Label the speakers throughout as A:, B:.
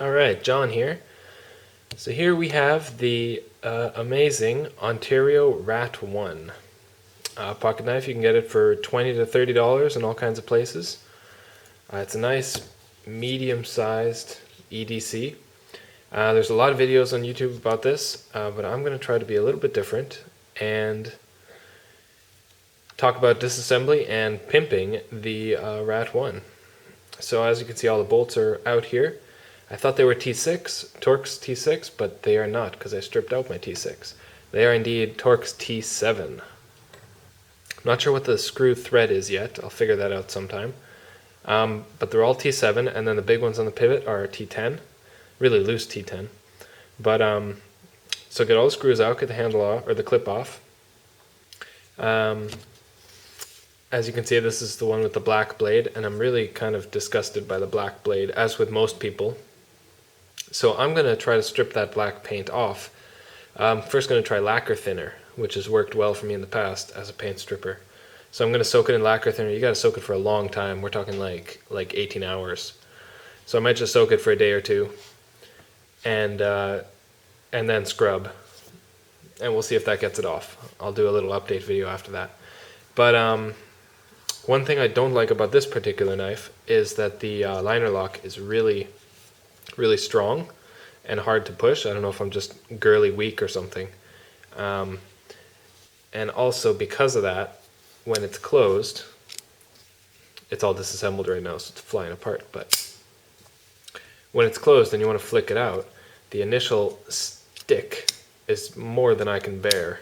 A: Alright, John here. So here we have the amazing Ontario Rat1 pocket knife. You can get it for $20 to $30 in all kinds of places. It's a nice medium-sized EDC. There's a lot of videos on YouTube about this, but I'm going to try to be a little bit different and talk about disassembly and pimping the Rat1. So as you can see, all the bolts are out here. I thought they were T6, Torx T6, but they are not because I stripped out my T6. They are indeed Torx T7. I'm not sure what the screw thread is yet. I'll figure that out sometime. But they're all T7, and then the big ones on the pivot are T10, really loose T10. But so get all the screws out, get the handle off, or the clip off. As you can see, this is the one with the black blade, and I'm really kind of disgusted by the black blade, as with most people. So I'm going to try to strip that black paint off. I'm first going to try lacquer thinner, which has worked well for me in the past as a paint stripper. So I'm going to soak it in lacquer thinner. You got to soak it for a long time. We're talking like 18 hours. So I might just soak it for a day or two, and then scrub, and we'll see if that gets it off. I'll do a little update video after that. But one thing I don't like about this particular knife is that the liner lock is really strong and hard to push. I don't know if I'm just girly weak or something. And also because of that, when it's closed, it's all disassembled right now, so it's flying apart. But when it's closed and you want to flick it out, the initial stick is more than I can bear.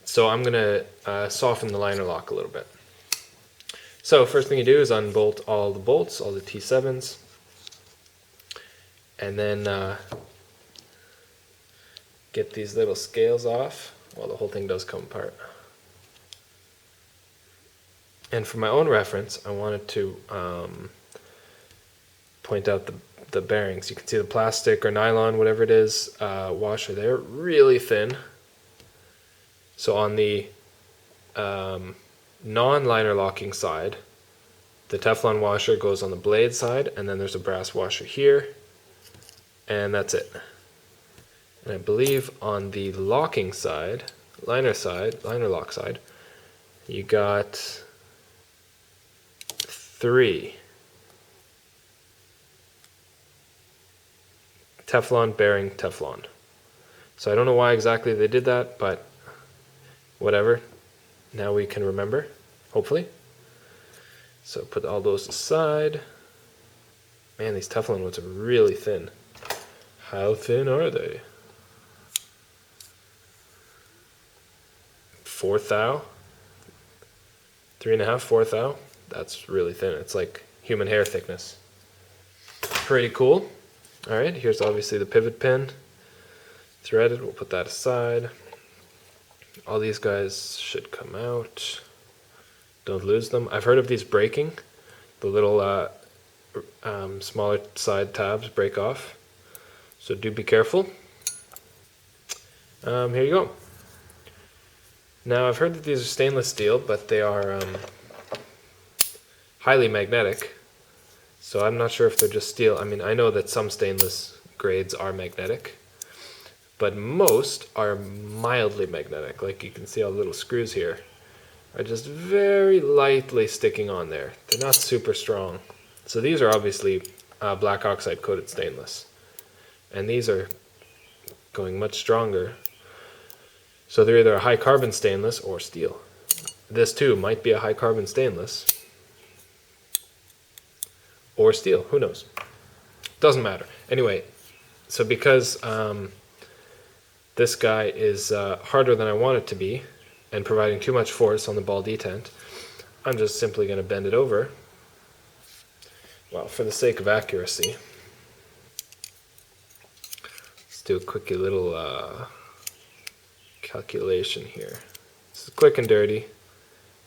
A: So I'm going to soften the liner lock a little bit. So first thing you do is unbolt all the bolts, all the T7s, and then get these little scales off. Well, the whole thing does come apart. And for my own reference, I wanted to point out the bearings. You can see the plastic or nylon, whatever it is, washer there, really thin. So on the non-liner locking side, the Teflon washer goes on the blade side, and then there's a brass washer here, and that's it. And I believe on the locking side, liner lock side, you got 3 Teflon bearing Teflon. So I don't know why exactly they did that, but whatever. Now we can remember, hopefully. So put all those aside. Man, these Teflon ones are really thin. How thin are they? 1/4 thou? 3.5, 4 thou? That's really thin. It's like human hair thickness. Pretty cool. Alright, here's obviously the pivot pin. Threaded, we'll put that aside. All these guys should come out. Don't lose them. I've heard of these breaking. The little smaller side tabs break off. So do be careful. Here you go. Now I've heard that these are stainless steel, but they are highly magnetic. So I'm not sure if they're just steel. I mean, I know that some stainless grades are magnetic, but most are mildly magnetic. Like you can see all the little screws here are just very lightly sticking on there. They're not super strong. So these are obviously black oxide coated stainless. And these are going much stronger. So they're either a high carbon stainless or steel. This too might be a high carbon stainless or steel, who knows? Doesn't matter. Anyway, so because this guy is harder than I want it to be and providing too much force on the ball detent, I'm just simply going to bend it over. Well, for the sake of accuracy, let's do a quick little calculation here. This is quick and dirty.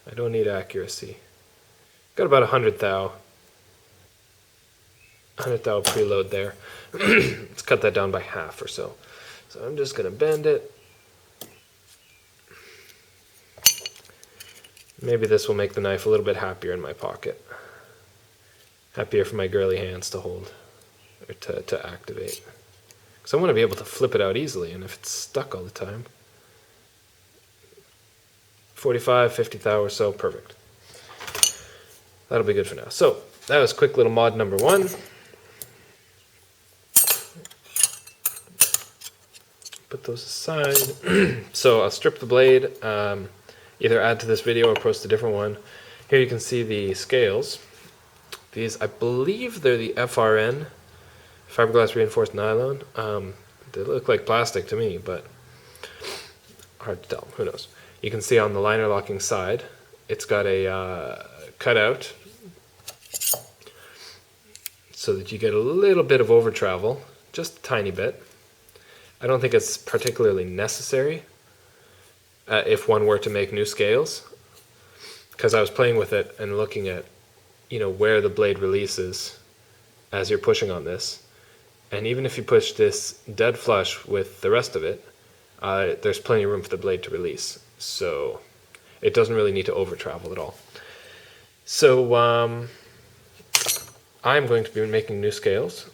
A: I don't need accuracy. Got about 100 thou. 100 thou preload there. Let's cut that down by half or so. So I'm just going to bend it. Maybe this will make the knife a little bit happier in my pocket. Happier for my girly hands to hold. or to activate. Because I want to be able to flip it out easily, and if it's stuck all the time. 45, 50 thou or so, perfect. That'll be good for now. So, that was quick little mod number 1. Put those aside. So I'll strip the blade, either add to this video or post a different one. Here you can see the scales. These, I believe they're the FRN, fiberglass reinforced nylon. They look like plastic to me, but hard to tell, who knows. You can see on the liner locking side, it's got a cutout so that you get a little bit of over travel, just a tiny bit. I don't think it's particularly necessary if one were to make new scales, because I was playing with it and looking at, where the blade releases as you're pushing on this. And even if you push this dead flush with the rest of it, there's plenty of room for the blade to release. So it doesn't really need to over travel at all. So I'm going to be making new scales.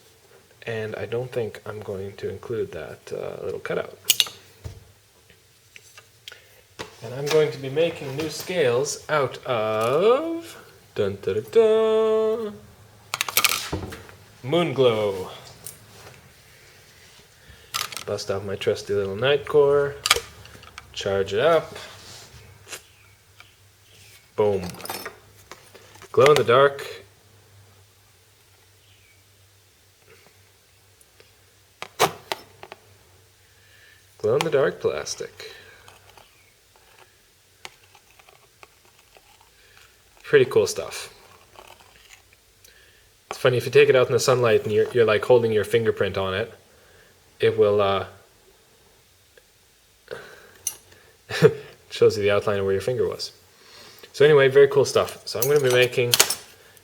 A: And I don't think I'm going to include that little cutout. And I'm going to be making new scales out of Moon Glow. Bust out my trusty little night core, charge it up, boom. Glow in the dark. Glow-in-the-dark plastic. Pretty cool stuff. It's funny, if you take it out in the sunlight and you're like holding your fingerprint on it, it will shows you the outline of where your finger was. So anyway, very cool stuff. So I'm going to be making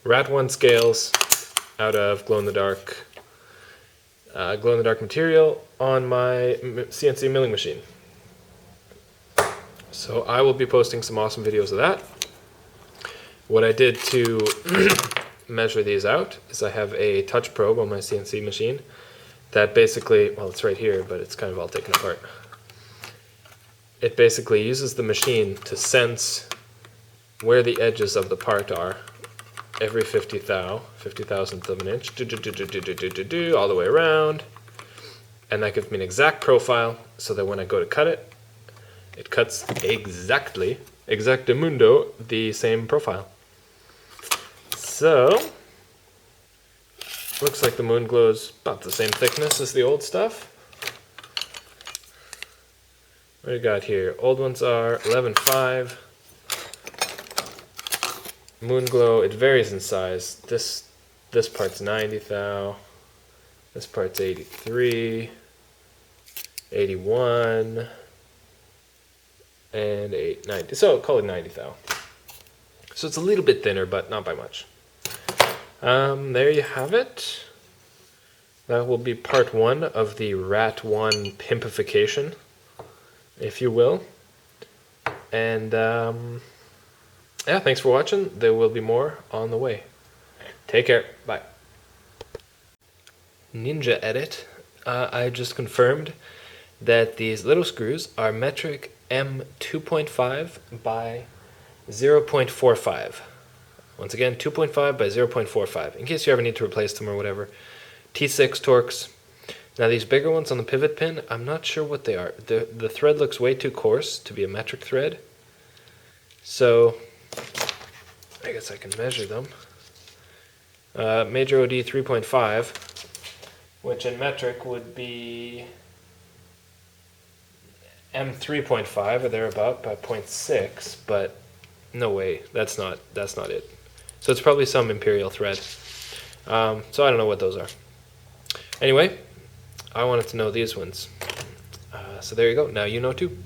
A: Rat1 scales out of glow-in-the-dark material on my CNC milling machine. So I will be posting some awesome videos of that. What I did to measure these out is I have a touch probe on my CNC machine that basically, well, it's right here, but it's kind of all taken apart. It basically uses the machine to sense where the edges of the part are every 50 thousandth of an inch, all the way around. And that gives me an exact profile so that when I go to cut it, it cuts exactly, exactamundo, the same profile. So, looks like the Moon Glow's about the same thickness as the old stuff. What do we got here? Old ones are 11.5. Moon Glow, it varies in size. This part's 90 thou. This part's 83, 81, and 90. So call it 90 thou. So it's a little bit thinner, but not by much. There you have it. That will be part 1 of the Rat1 pimpification, if you will. And yeah, thanks for watching. There will be more on the way. Take care. Bye. Ninja edit. I just confirmed that these little screws are metric M2.5 by 0.45. Once again, 2.5 by 0.45, in case you ever need to replace them or whatever. T6 Torx. Now these bigger ones on the pivot pin, I'm not sure what they are. The thread looks way too coarse to be a metric thread. So, I guess I can measure them. Major OD 3.5, which in metric would be M3.5 or thereabout by 0.6, but no way, that's not it. So it's probably some imperial thread. So I don't know what those are. Anyway, I wanted to know these ones. So there you go, now you know too.